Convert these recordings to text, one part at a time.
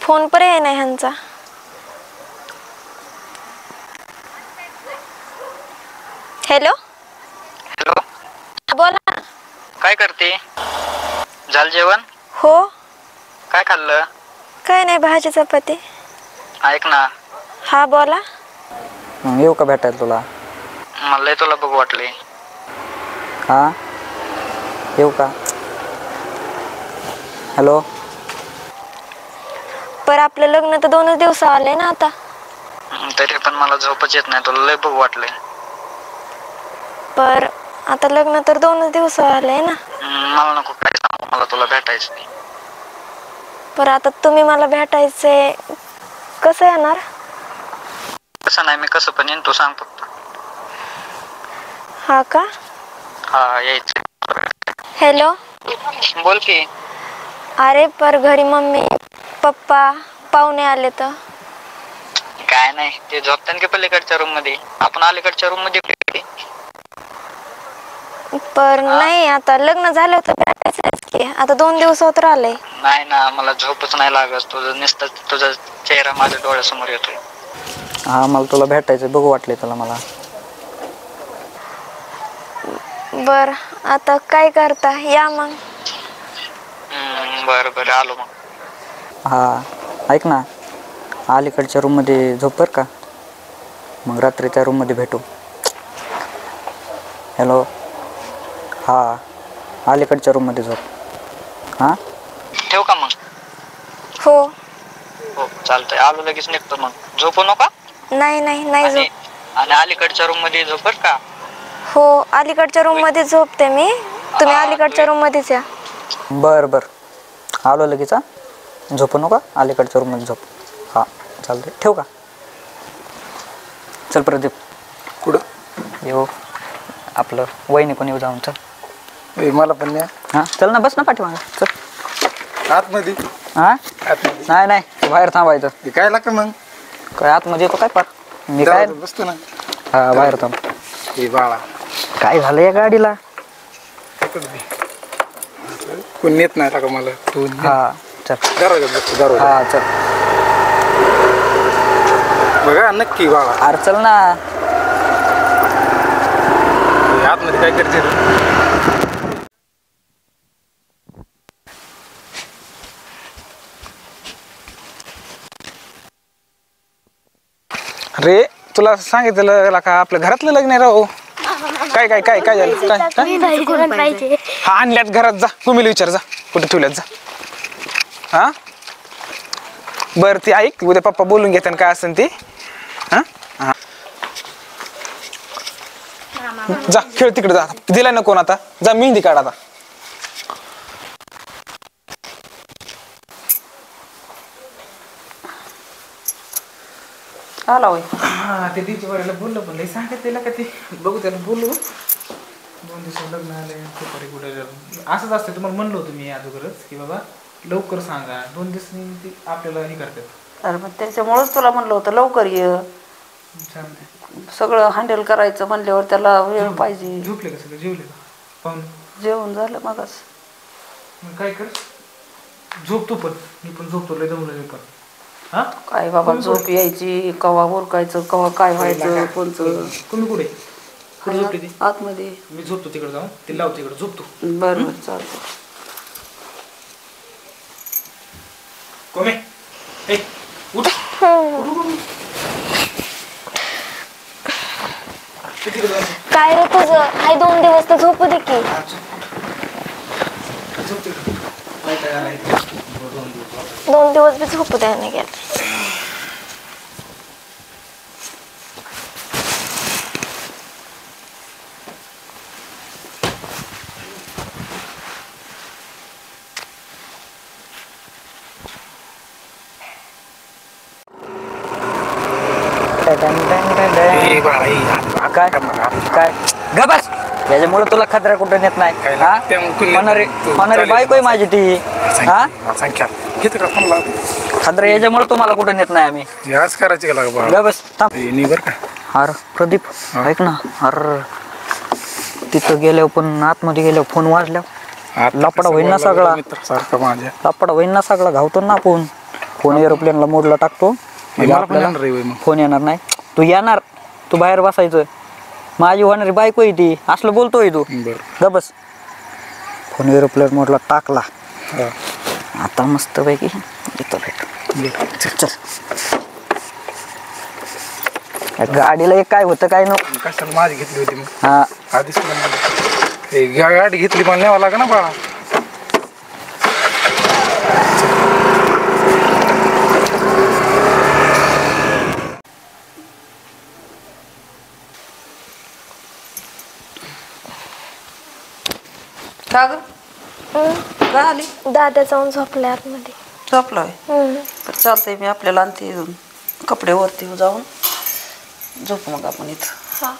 Phone पर आहे ना ह्यांचा. हॅलो हॅलो, बोला. काय करते? झालं जेवण? हो. काय खाल्लं? काय नाही, भाजी चपाती. ऐक ना. हा बोला. येऊ का भेटायला तुला? मला तुला बघू वाटले. हा येऊ का? हॅलो. पर आपलं लग्न तर 2 दिवस आले ना आता. तरी पण मला झोपच येत नाही, तुला लय बघू वाटले. पर आता लग्न तर 2 दिवस आले ना. मला नको काय सांगू, मला तुला भेटायचं नाही. पर आता तुम्ही मला भेटायचे, कसं येणार? कसं नाही, मी कसं पण येईन, तू सांग फक्त. हा का? हा यायचं. हॅलो. बोल की. अरे पर घरी मम्मी पप्पा पाहुणे आले तर. काय नाही, ते झोपताना की पलीकडच्या रूम मध्ये, आपण अलीकडच्या रूम मध्ये. पर नाही, आता लग्न झालं होतं भेटायचंच की, आता 2 दिवस होत राहिले. नाही ना, मला झोपच नाही लागत, तुझं नुसतं तुझा चेहरा माझ्या डोळ्यासमोर येतोय. हा मला तुला भेटायचं, बघू वाटले तुला मला. बर आता काय करता, या मग. बरं बरं आलो मग. हा ऐक ना, अलीकडच्या रूममध्ये झोप बरं का, मग रात्रीच्या रूममध्ये भेटू. हॅलो. हा अलीकडच्या रूममध्ये झोप. हां ठेव का मग? हो हो चालतंय, आलो लगेच निघतो मग. झोपू नका. नाही नाही नाही झोप. आणि अलीकडच्या रूम मध्ये झोप बरं का. हो अलीकडच्या रूम मध्ये झोपते मी, तुम्ही अलीकडच्या रूम मध्येच या. बरं बरं आलो लगेच. हा झोपू नका, अलीकडच्या रूममध्ये झोप. हां चालतंय, ठेवू का? चल प्रदीप. कुठं येऊ आपलं वहिनी पण येऊ, जाऊन चल. मला पण नाही. हां चल ना, बस ना पाठीमागं, चल आतमध्ये. हां आतमध्ये नाही नाही, बाहेर थांबायचं. काय लागतं मग? काय आतमध्ये येतो काय पार मी काय बसतो ना. हा बाहेर थांब. हे बाळा काय झालं या गाडीला? कोण नेत नाही का मला? तू हा चल. दरवाजात बसतो, दरवाजा. हा चल. बघा नक्की बाळा. अरे चल ना. आतमध्ये काय करते रे? अरे तुला सांगितलं का आपल्या घरातलं लग्न आहे राहू. काय काय काय काय झालं? काय हा आणल्यात घरात, जा तुम्ही विचार, जा कुठे ठेवल्यात जा. हा बर ती ऐक, उद्या पप्पा बोलून घेतात काय असेल ती. हा जा खेळ तिकडे, जा दिलाय ना कोण आता, जा मेहंदी काढ आता. आला होय. हा ते दीची वारीला बोललो, पण लई सांगत त्याला का ते बघू, त्याला बोलू. 2 दिवस लग्न आले, कुठे असंच असतं. तुम्हाला म्हणलं होतं मी अगोदरच की बाबा लवकर सांगा, 2 दिवस ती आपल्याला हे करतात. अरे मग त्याच्यामुळेच तुला म्हणलं होतं लवकर ये. सगळं हँडल करायचं म्हणल्यावर त्याला वेळ पाहिजे. झोपले का सगळं? जेवले का पाहून? जेवण झालं मगच. मग काय कर, झोपतो पण मी पण झोपतो, लय दमलो मी पण. हा काय बाबा झोप यायची, कवा उरकायचं, कवा काय व्हायचं कोणचं. तुम्ही कुठे कुठे झोपते ती? आतमध्ये. मी झोपतो तिकडे जाऊन, ते लावतो तिकडे, झोपतो. बरं बरं चालतं. कोमे ए उठ. काय रे तुझं? हाय 2 दिवस तर झोपू दे की. 2 दिवस बी झोपू द्यायला गेलं. काय काय ग बस, याच्यामुळे तुला खतरा कुठं नेत नाही. होणारी बायको आहे माझी ती. हा खतरा याच्यामुळे तुम्हाला कुठं नेत नाही आम्ही. आज करायची का लागा ग बस थांब. बर का? अरे प्रदीप ऐक ना, अरे तिथं गेल्यावर पण आतमध्ये गेल्यावर फोन वाजल्यावर लपडा होईन ना सगळा. सारखा माझ्या लपडा होईन ना सगळा, घावतो ना आपण. फोन एरोप्लेनला मोडला टाकतो म्हणजे मला पण आपल्याला येणार आहे होय मग. फोन येणार नाही. तू येणार, तू बाहेर बसायचं. माझी होणारी बायको आहे ती, असलं बोलतोय तू. बरं. ग बस. फोन एरोप्लेन मोडला टाकला. हा. आता मस्त पैकी येतो भेट. चल गाडीला एक काय होतं काय नव्हतं. कशाला माझी घेतली होती मग हा आधीच गाडी घेतली मला न्यावं लागा ना बाळा. का ग का आली दादा जाऊन झोपले आतमध्ये. झोपलोय हम्म. तर चालतंय मी आपल्याला आणते कपडे वरती जाऊन झोप मग आपण इथं. हा.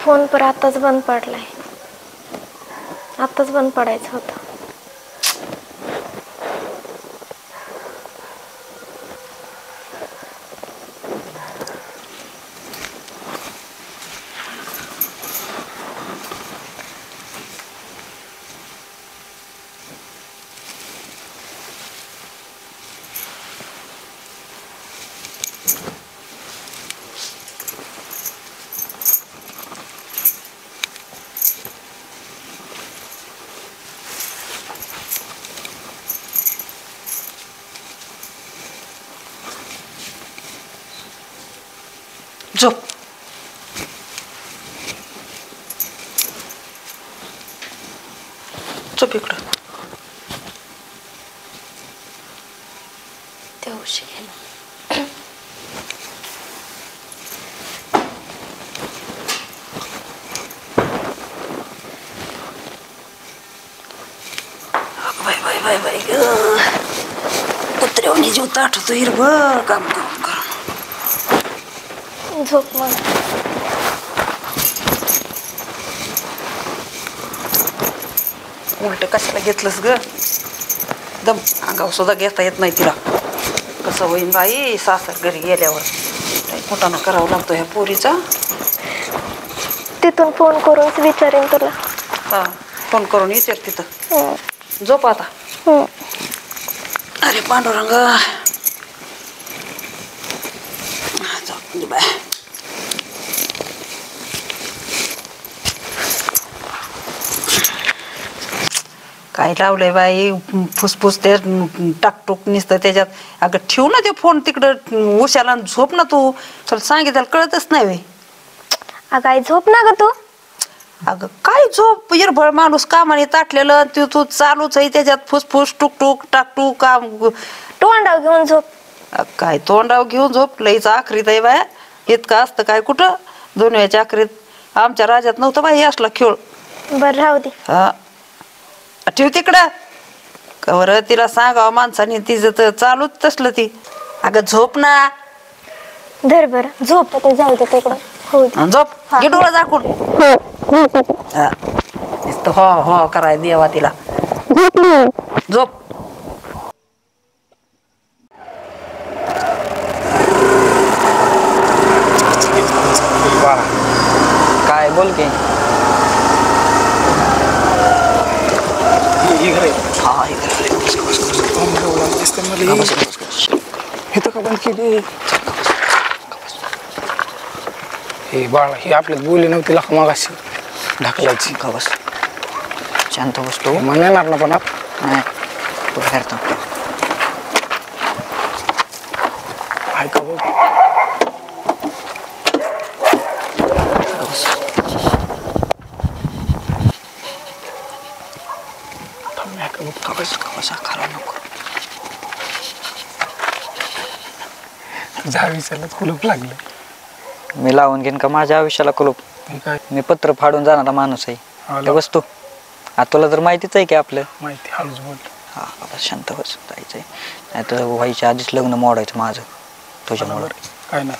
फोन पर आताच बंद पडलाय. आताच बंद पडायचं होतं. झोप. झोप इकडं. ते उशीर गेला. बाय बाय बाय बाय ग कुत्र्यावणी जीव ताटतो हिरवं काम करून करून. झोप मग. उलट कशाला घेतलंस ग दम अंगावर सुद्धा घेता येत नाही तिला. कसं होईन बाई सासर घरी गेल्यावर कुठाना करावं लागतो ह्या पोरीचा. तिथून फोन करूनच विचारेन तुला. हा फोन करून विचार तिथं. झोप आता. अरे पांडुरंग झोप बाय. काय लावलंय बाई फुसफुस ते टाकटूक निसतं त्याच्यात. अगं ठेव ना ते फोन तिकडं उशाला झोप ना तू. तुला सांगितलं कळतच नाही बाई. अगं आई झोप ना ग तू. अगं काय झोप इरभळ माणूस कामाने ताटलेलं तू चालूच आहे त्याच्यात फुसफुस टुकटुक टाकटूक काम. तोंडाव घेऊन झोप. काय तोंडाव घेऊन झोप लईच आखरीत आहे बाया. इतकं असतं काय कुठं दुनियाच्या आखरीत आमच्या राज्यात नव्हतं बाई असला खेळ. बर राहू दे. हा ठेव तिकडं. कवर तिला सांगावं माणसाने तिचं तर चालूच तसलं ती. अगं झोप ना. धर बर झोप ते जाऊ दे तिकडं. हो दे. झोप घे डोळा झाकून. हा. नुसतं हो हो कराय देवा तिला. झोप. बाळा काय बोल की. ही घर आहे. हा इकडे इथं का बंद केली. हे बाळा ही आपल्याला बोलली नव्हती लाख मागाशी ढकलायची. का बस. शांत बसतो. मग येणार ना पण नाही तू बाहेर थांब. ऐका बघ. जावीच्याला कुलूप लागलं. मी लावून घेईन का माझ्या आयुष्याला कुलूप. हे काय मी पत्र फाडून जाणारा माणूस आहे. आलं. ते बसतो. आता तुला तर माहितीच आहे की आपलं. माहिती हळूच बोल. हा आता शांत बस जायचंय. नाही तर व्हायच्या आधीच लग्न मोडायचं माझं तुझ्यामुळं. काय नाही.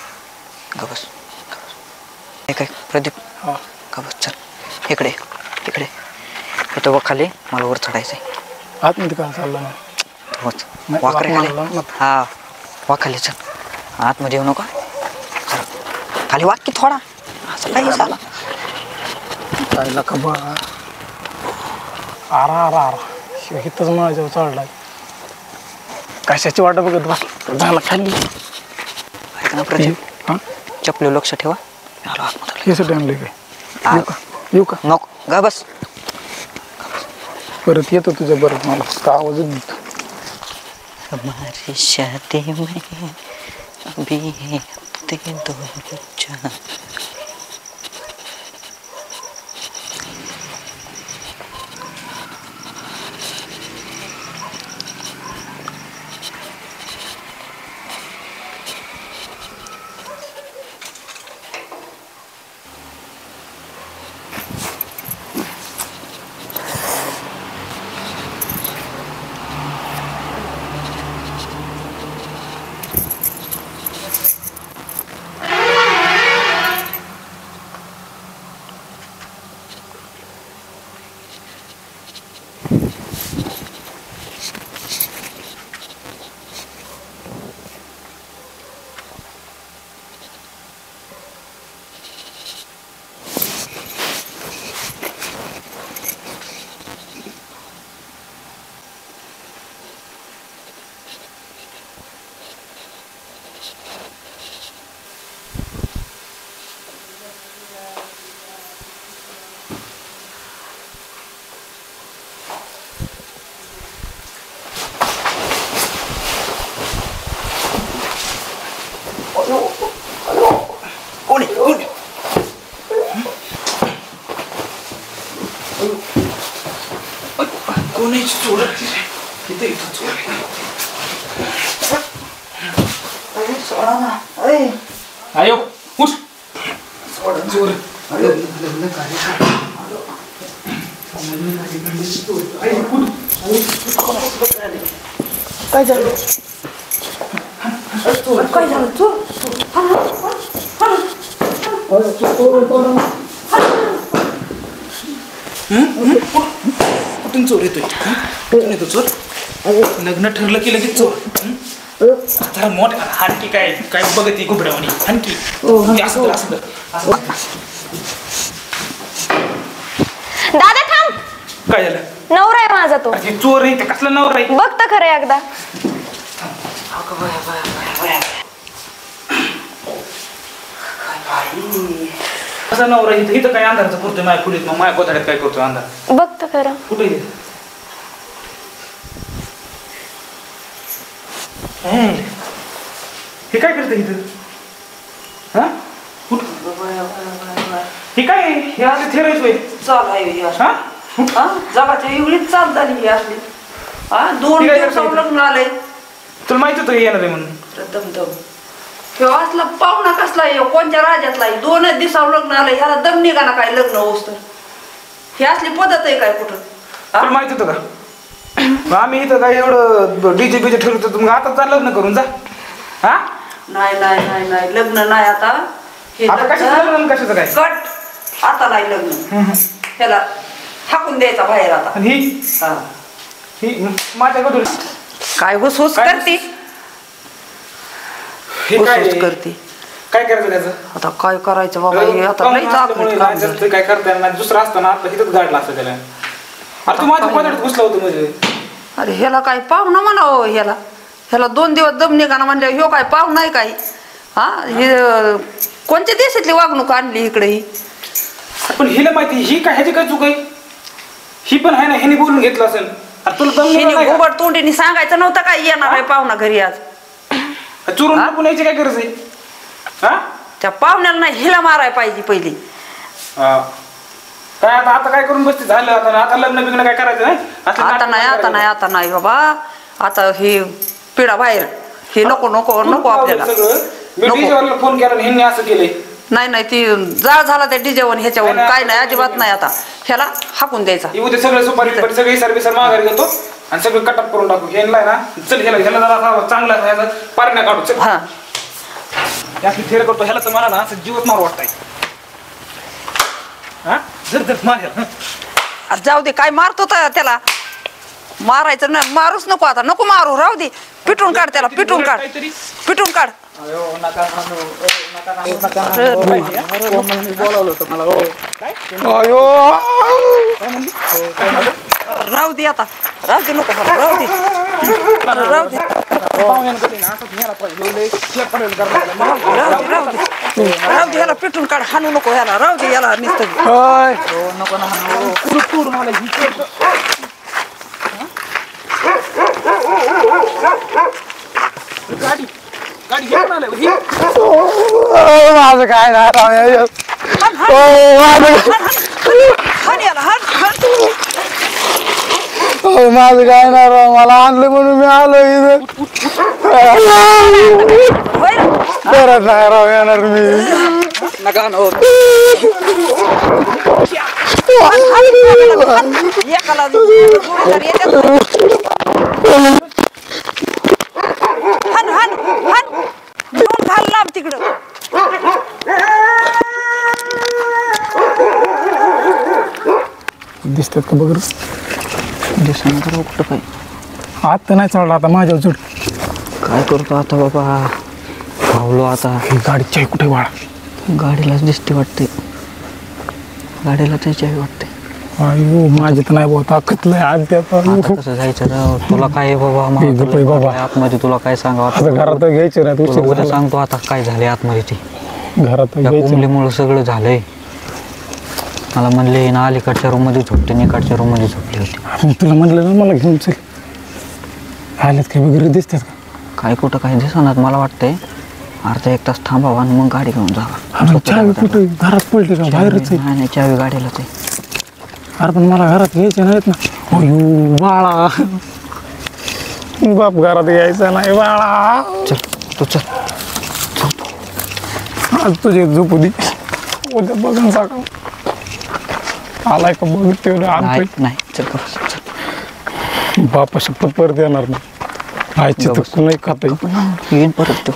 गबस. हे काय प्रदीप हा गबस चल इकडे तिकडे इथं बघ खाली मला वर चढायचंय. आतमध्ये काय चाललं ना होच नाही, वाकरे वाक खाली. मला लावून हा वाक खाली चल. आतमध्ये येऊ नका. खाली वाक की थोडा. असं काही झालं. काय लका बा आरा इथंच माझ्यावर चढलाय. कशाची वाट बघत बस झाला खाली. ऐक ना प्रदीप, हा चपली लक्ष ठेवा. आलो आतमध्ये. यासाठी आणले काय आ- येऊ का नको गा बस. परत येतो तुझ्या बरं मला का आवाज देतो. हमारी शादी में अभी ते दो चार. आयो उठ जोर काय झालं काय झालं तू कुठून चोर येतोय कुठून येतो चोर लग्न ठरलं की लगेच चोर जरा मोठ हानकी काय काय बघत घुबडावानी हानकी असं असं दादा थांब. काय झालं नवरा आहे माझा तो. अरे चोर आहे ते कसला नवरा आहे बघ तर खरं एकदा. कसा नवरा इथं इथं काय अंधाराचं करतोय माझ्या खोलीत मग माझ्या गोधड्यात काय करतोय अंधार बघ तर खरं. कुठे आहे? हे काय करतं इथं हा हे काय आहे? हे असं थेरायचोय चाल आहे हा जगाच्या एवढीच चाल झाली ही असली हा 2 ठीक आहे, दिवस ठीक आहे. लग्न आलंय तुला माहित होतं हे येणार आहे म्हणून दमदम ह्यो असला पाहुणा कसला आहे कोणत्या राज्यातला आहे 2 दिवसावर लग्न आलंय ह्याला दम निघाला काय लग्न होस तर ही असली पद्धत आहे काय कुठं तुला माहित होतं का मग आम्ही इथं काय एवढं डीजे बीजे ठरवतो मग आता चाल लग्न करून जा हा नाही नाही नाही नाही लग्न नाही आता हे आता कशाचं लग्न कशाचं काय कट आता नाही लग्न ह्याला हाकून द्यायचा बाहेर आता आणि हा. ही माझ्याकडून काय हुसहुस काय? करते हे काय हुसहुस करते काय करायचं त्याचं आता काय करायचं बाबा हे आता लई चाकरीत काम झालं. ते काय करता येणार नाही दुसरं असतं ना आपलं हिथंच गाडला असतं त्याला अरे तू माझ्या गोधड्यात घुसला होतं म्हणजे अरे ह्याला काय पाहुणा म्हणावं ह्याला 2 दिवस दम निघाना म्हणजे ह्यो काय पाहुणा आहे काय हा हे कोणत्या देशातली वागणूक आणली इकडे ही पण हिला माहिती ही काय ह्याची काय चूक आहे ही पण आहे ना ह्याने बोलून घेतलं असेल अरे तुला दम हिने निघाला नाही घोबड तोंडीने सांगायचं नव्हतं काय येणार आहे पाहुणा घरी आज का? चोरून लपून यायची काय गरज आहे हा त्या पाहुण्याला नाही हिला मारायला पाहिजे पहिली हा. काय आता आता काय करून बसते झालं आता लग्न बिग्न काय करायचं नाही असलं आता नाटक नाही आता करायचं. नाही आता नाही बाबा आता हे पिढा बाहेर हे नको नको तू नको आपल्याला सगळं मी नको. डीजेवाल्याला फोन केला आणि ह्यांनी असं केलंय नाही नाही ती जाळ झाला त्या डिजेवन ह्याच्यावर नाही, काय नाही अजिबात नाही आता ह्याला हाकून द्यायचा ही उद्या सगळे सुपारी बिपारी सगळे सर्विसर माघारी घेतो आणि सगळं कटअप करून टाकू ह्याला ना चल ह्याला जरा असा चांगला ह्याचा पारण्या काढू चल हा यातली थेर करतो ह्याला तर मला ना असं जीवच मार वाटताय हा धर धर मार ह्याला अरे जाऊ दे, काय मारतो त्याला? मारायचं ना, मारूच नको आता, नको मारू, राहू दे. पिटून काढ त्याला, पिटून काढ, पिटून काढ. अयो राहू दे आता, राहू दे, नको राहू दे, राहू दे, राहू दे, याला पिटून काढ, हाणू नको याला, राहू दे याला नुसतं. माझं काय नाही राव. हाण याला, हाण, हाण. माझं काय नाही राव, मला आणलं म्हणून मी आलो इथं. परत नाही राव येणार मी. एकाला जोडीदार येतात. हाण, हाण, हाण. घेऊन घाल लांब तिकडं. दिसतात का बघ दिसून तर कुठं काय आता नाही चालला आता माझ्या जोड. काय करतो आता बाबा, धावलो आता. गाडीची कुठे वाळा? गाडीलाच दिसते वाटते, गाडीला त्याची वाटते. अयो माझे तर नाही बहुत ताकदलंय आज आता कसं जायचं राव? तुला काय आहे बाबा, मला गप्प तुला बाबा. आतमध्ये तुला काय सांगावं आता घरात घ्यायचं नाही तुला उद्या उशीर सांगतो आता काय झाले आतमध्ये ते. घरात त्या घ्यायचं. कोंबलीमुळं सगळं झालंय. मला म्हणले ना अलीकडच्या रूम मध्ये झोपते आणि इकडच्या रूम मध्ये झोपली होती. मी तुला म्हटलं ना मला घेऊन चल. आल्यात काही वगैरे दिसतात का? काय कुठं काय दिसणार. मला वाटतंय अर्धा एक तास थांबावा आणि मग गाडी घेऊन जावा. चावी कुठे घरात पडली का बाहेरच आहे? नाही चावी गाडीलाच आहे. अरे पण मला घरात घ्यायचे नाहीत ना. अयो बाळा, बाप घरात घ्यायचा नाही बाळा. चल तू चल. आज तुझे झोपू दे, उद्या बघून सकाळ आलाय का बघ तेवढं नाही आणतोय. नाही चल बस, चल. बापा शपथ परत येणार नाही. आईची तर नाही खाता येईन परत तो.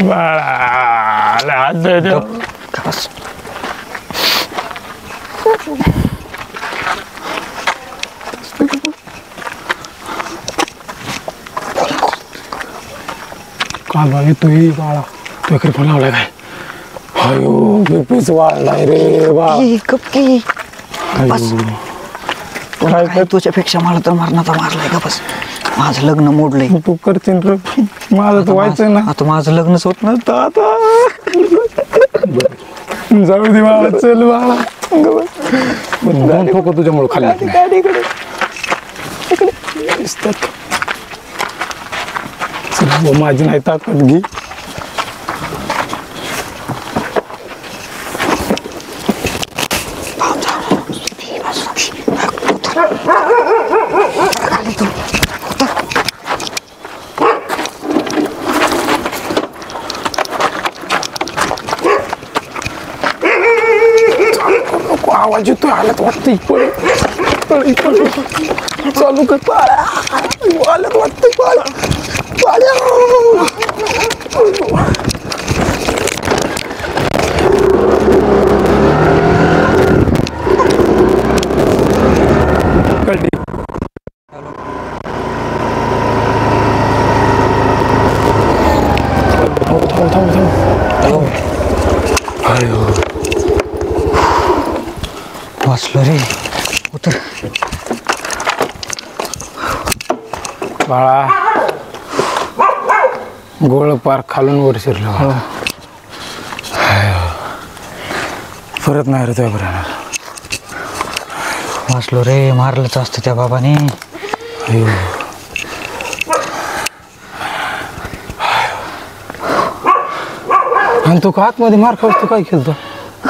बाळा आज बस. कांदा येतोय बाळा. तू इकडे फोन लावलाय काय? अयो बीपीच वाढलाय रे बा. कपकी बस. काय काय तुझ्यापेक्षा मला तर मरणाचा मारलाय का? बस. माझं लग्न मोडलंय. तू करशील रे, माझं तर व्हायचं ना. आता माझं लग्नच होत नसतं आता. जाऊ दे बाळा, चल बाळा. दोन ठोक तुझ्यामुळे खाली दिसतात. चल माझी नाही ताकद घे. आवाज येतोय, हालत वाटतंय. चालू कर पाळ्या, हालत वाटतंय पाळ्या. कळली. वाचलो रे. उतर. बाळा गोळ पार खालून वर शिरलो. परत नाही रे तुझ्या बरोबर. वाचलो रे. मारलंच असतं त्या बाबाने. आणि तू का आतमध्ये मार खाऊस तू काय केलं?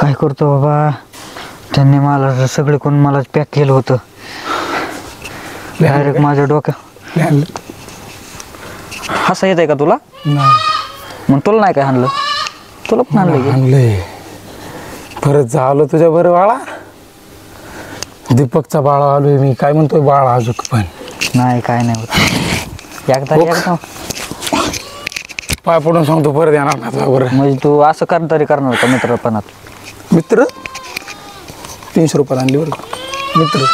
काय करतो बाबा, त्यांनी मला सगळे कोण मला पॅक केलं होतं डायरेक्ट माझ्या डोक्यात. हसा येत आहे का तुला? मग तुला नाही काय आणलं? तुला पण आणलं? आणलंय. परत झालो तुझ्या बरं बाळा. दीपकचा बाळा आलोय मी. काय म्हणतोय बाळा अजून पण नाही काय नाही होत. एकदा पाय पडून सांगतो परत येणार ना तुझ्या बरं. म्हणजे तू असं तरी करणार होता मित्रपणात? मित्र 300 रुपयाला आणली बरं का. मित्र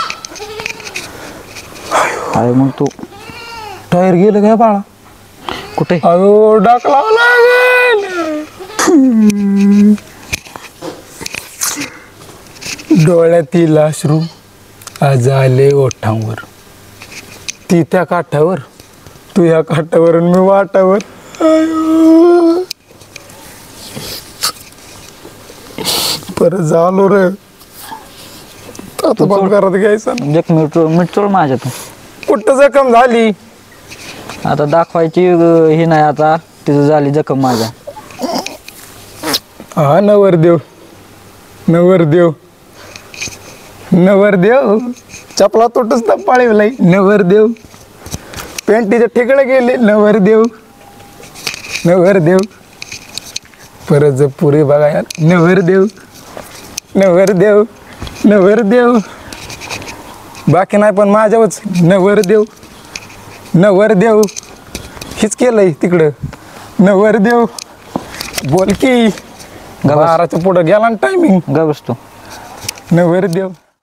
अरे मग तू टायर गेलं काय बाळा कुठे अयो डाकलावं लागेल. डोळ्यातील अश्रू आज आले ओठांवर. ती त्या काठावर तू या काठावर आणि मी वाटावर. आयो. परत झालो रे आता बंद करत घ्यायचं. एक मीठ चोळ माझ्यातून. कुठं जखम झाली आता दाखवायची ही नाही आता तिथं झाली जखम माझ्या. हा नवरदेव नवरदेव नवरदेव चपला तुटच ना पाळीवलाई. नवरदेव पेंटीचे ठिकळे गेले. नवरदेव नवरदेव परत जर पुरी बघा यार. नवरदेव नवरदेव नवरदेव बाकी नाही पण माझ्यावरच. नवरदेव नवरदेव हीच केलंय तिकडं. नवरदेव बोल की 12च्या पुढं गेला ना टायमिंग. गा बसतो नवरदेव